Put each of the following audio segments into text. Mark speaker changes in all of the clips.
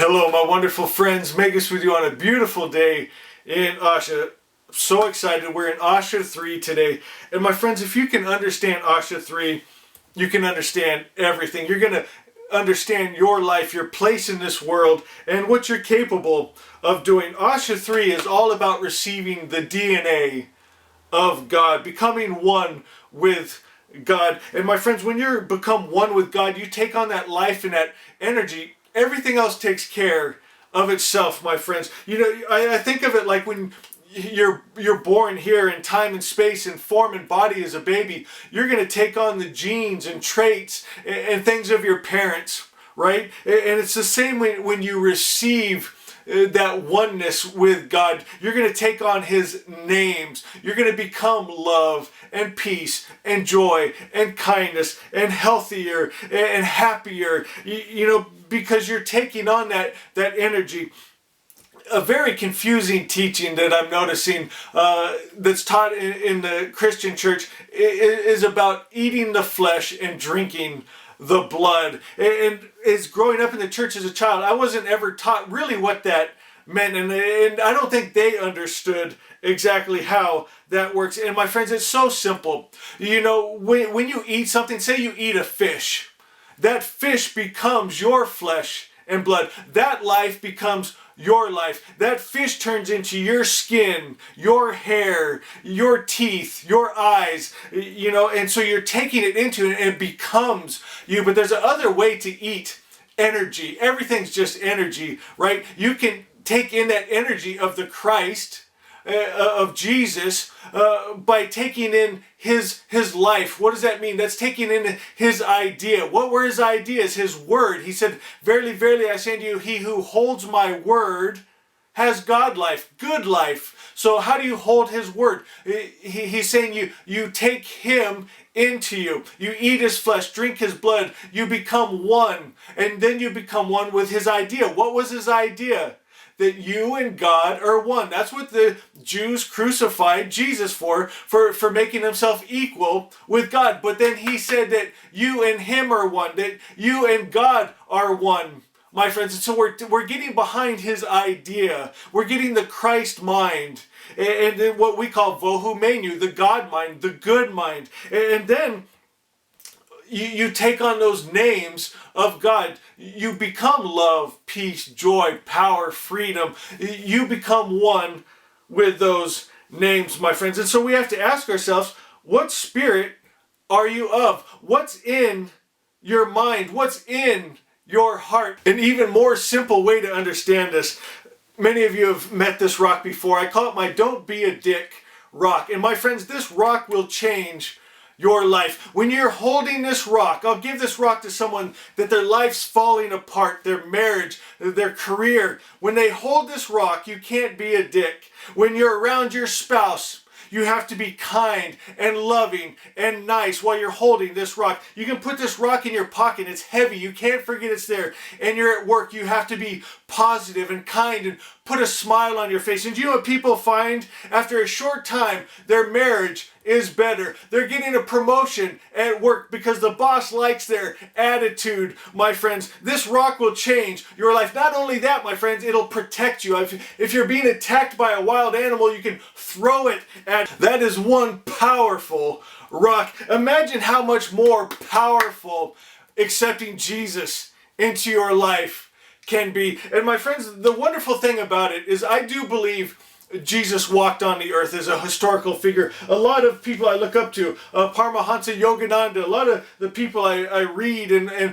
Speaker 1: Hello, my wonderful friends. Megas with you on a beautiful day in Asha. So excited. We're in Asha 3 today. And my friends, if you can understand Asha 3, you can understand everything. You're going to understand your life, your place in this world, and what you're capable of doing. Asha 3 is all about receiving the DNA of God, becoming one with God. And my friends, when you become one with God, you take on that life and that energy. Everything else takes care of itself, my friends. You know, I think of it like when you're born here in time and space and form and body as a baby. You're going to take on the genes and traits and things of your parents, right? And it's the same when you receive that oneness with God. You're going to take on His names. You're going to become love and peace and joy and kindness and healthier and happier, you know, because you're taking on that energy. A very confusing teaching that I'm noticing that's taught in the Christian church is about eating the flesh and drinking the blood. And as growing up in the church as a child, I wasn't ever taught really what that meant, and I don't think they understood exactly how that works. And my friends, it's so simple. You know, when you eat something, say you eat a fish, that fish becomes your flesh and blood. That life becomes your life. That fish turns into your skin, your hair, your teeth, your eyes, you know, and so you're taking it into it and it becomes you. But there's another way to eat energy. Everything's just energy, right? You can take in that energy of the Christ, of Jesus, by taking in his life. What does that mean? That's taking in His idea. What were His ideas? His word. He said, "Verily, verily, I say unto you, he who holds my word has God life, good life." So how do you hold His word? He's saying you take Him into you. You eat His flesh, drink His blood. You become one. And then you become one with His idea. What was His idea? That you and God are one. That's what the Jews crucified Jesus for making Himself equal with God. But then He said that you and Him are one, that you and God are one, my friends. And so we're getting behind His idea. We're getting the Christ mind, and what we call vohu menu, the God mind, the good mind. And then you take on those names of God. You become love, peace, joy, power, freedom. You become one with those names, my friends. And so we have to ask ourselves, what spirit are you of? What's in your mind? What's in your heart? An even more simple way to understand this. Many of you have met this rock before. I call it my "Don't Be a Dick" rock. And my friends, this rock will change your life. When you're holding this rock, I'll give this rock to someone that their life's falling apart, their marriage, their career. When they hold this rock, you can't be a dick. When you're around your spouse, you have to be kind and loving and nice while you're holding this rock. You can put this rock in your pocket. It's heavy. You can't forget it's there. And you're at work. You have to be positive and kind and put a smile on your face. And do you know what people find? After a short time, their marriage is better. They're getting a promotion at work because the boss likes their attitude, my friends. This rock will change your life. Not only that, my friends, it'll protect you. If you're being attacked by a wild animal, you can throw it at. That is one powerful rock. Imagine how much more powerful accepting Jesus into your life can be. And my friends, the wonderful thing about it is I do believe Jesus walked on the earth as a historical figure. A lot of people I look up to, Paramahansa Yogananda, a lot of the people I read and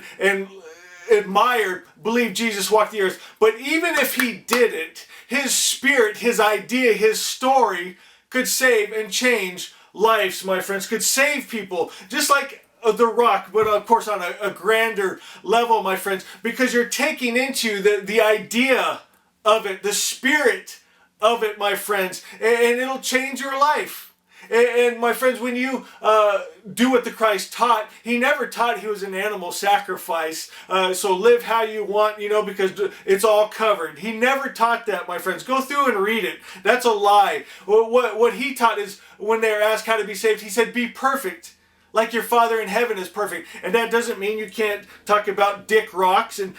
Speaker 1: admire believe Jesus walked the earth. But even if He didn't, His spirit, His idea, His story could save and change lives, my friends, could save people. Just like the rock, but of course on a grander level, my friends, because you're taking into the idea of it, the spirit of it, my friends, and it'll change your life. And my friends, when you do what the Christ taught, He never taught He was an animal sacrifice. So live how you want, you know, because it's all covered. He never taught that, my friends. Go through and read it. That's a lie. What He taught is when they're asked how to be saved, He said, "Be perfect like your Father in heaven is perfect. And that doesn't mean you can't talk about dick rocks and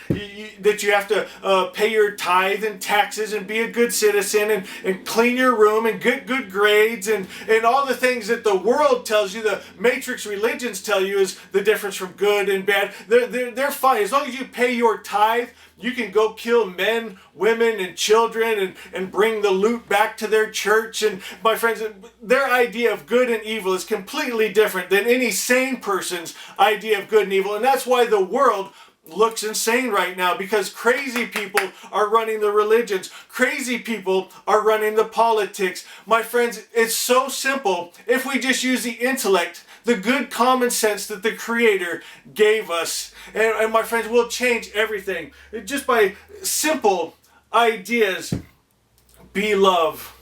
Speaker 1: that you have to pay your tithe and taxes and be a good citizen and clean your room and get good grades and all the things that the world tells you, the matrix religions tell you is the difference from good and bad. They're fine. As long as you pay your tithe, you can go kill men, women, and children and bring the loot back to their church. And my friends, their idea of good and evil is completely different than any sane person's idea of good and evil. And that's why the world looks insane right now, because crazy people are running the religions. Crazy people are running the politics. My friends, it's so simple if we just use the intellect, the good common sense that the Creator gave us. And my friends, we'll change everything. Just by simple ideas. Be love.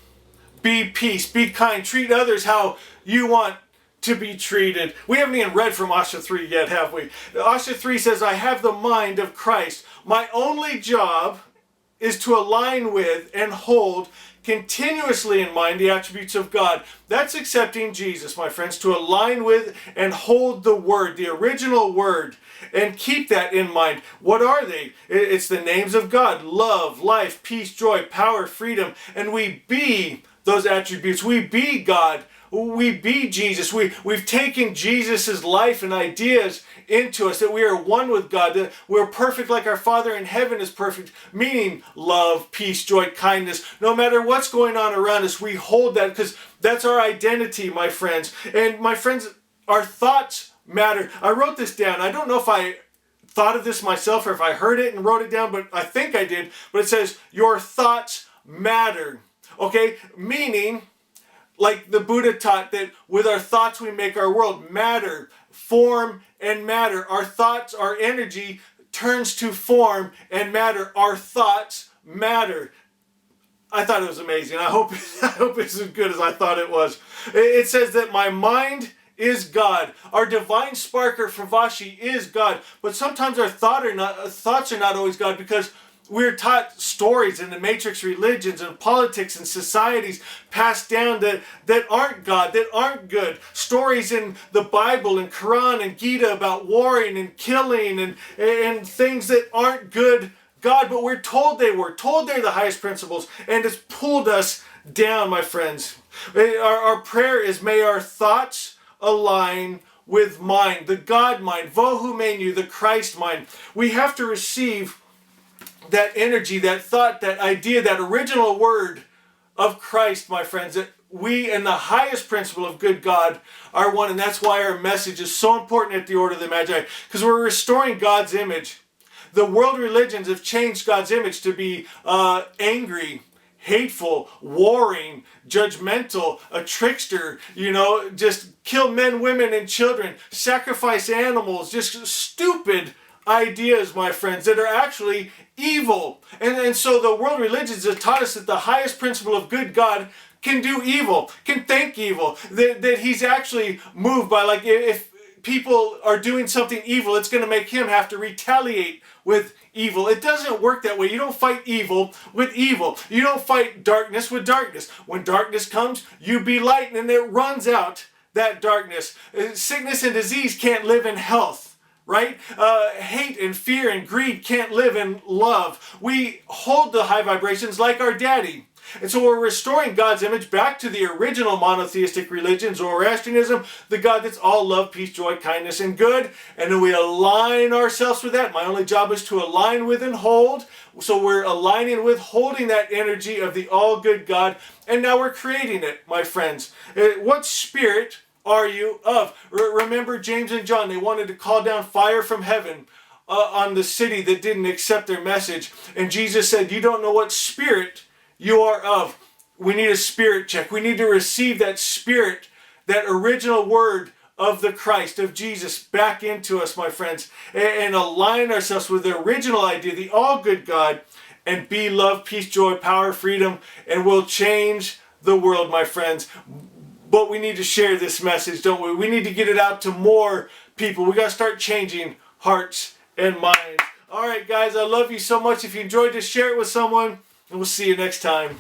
Speaker 1: Be peace. Be kind. Treat others how you want to be treated. We haven't even read from Asha 3 yet, have we? Asha 3 says, I have the mind of Christ. My only job is to align with and hold continuously in mind the attributes of God. That's accepting Jesus, my friends, to align with and hold the Word, the original Word, and keep that in mind. What are they? It's the names of God: love, life, peace, joy, power, freedom. And we be those attributes. We be God. We be Jesus. We've taken Jesus' life and ideas into us, that we are one with God, that we're perfect like our Father in heaven is perfect, meaning love, peace, joy, kindness. No matter what's going on around us, we hold that because that's our identity, my friends. And my friends, our thoughts matter. I wrote this down. I don't know if I thought of this myself or if I heard it and wrote it down, but I think I did. But it says, your thoughts matter. Okay? Meaning, like the Buddha taught, that with our thoughts we make our world. Matter, form, and matter. Our thoughts, our energy turns to form and matter. Our thoughts matter. I thought it was amazing. I hope it's as good as I thought it was. It says that my mind is God. Our divine sparker from Vashi is God. But sometimes our thoughts are not always God, because we're taught stories in the matrix religions and politics and societies passed down that aren't God, that aren't good. Stories in the Bible and Quran and Gita about warring and killing and things that aren't good God, but we're told they're the highest principles, and it's pulled us down, my friends. Our prayer is, may our thoughts align with mind, the God mind, Vohu Menu, the Christ mind. We have to receive that energy, that thought, that idea, that original word of Christ, my friends, that we and the highest principle of good God are one. And that's why our message is so important at the Order of the Magi, because we're restoring God's image. The world religions have changed God's image to be angry, hateful, warring, judgmental, a trickster, just kill men, women, and children, sacrifice animals, just stupid ideas, my friends, that are actually evil. And so the world religions have taught us that the highest principle of good God can do evil, can think evil, that he's actually moved by, like, if people are doing something evil, it's going to make him have to retaliate with evil. It doesn't work that way. You don't fight evil with evil. You don't fight darkness with darkness. When darkness comes, you be light, and it runs out that darkness. Sickness and disease can't live in health. Right? Hate and fear and greed can't live in love. We hold the high vibrations like our daddy. And so we're restoring God's image back to the original monotheistic religion, Zoroastrianism, the God that's all love, peace, joy, kindness, and good. And then we align ourselves with that. My only job is to align with and hold. So we're aligning with, holding that energy of the all good God. And now we're creating it, my friends. What spirit are you of? Remember James and John, they wanted to call down fire from heaven on the city that didn't accept their message. And Jesus said, you don't know what spirit you are of. We need a spirit check. We need to receive that spirit, that original word of the Christ, of Jesus, back into us, my friends, and align ourselves with the original idea, the all good God, and be love, peace, joy, power, freedom, and we'll change the world, my friends. But we need to share this message, don't we? We need to get it out to more people. We got to start changing hearts and minds. All right, guys, I love you so much. If you enjoyed this, share it with someone, and we'll see you next time.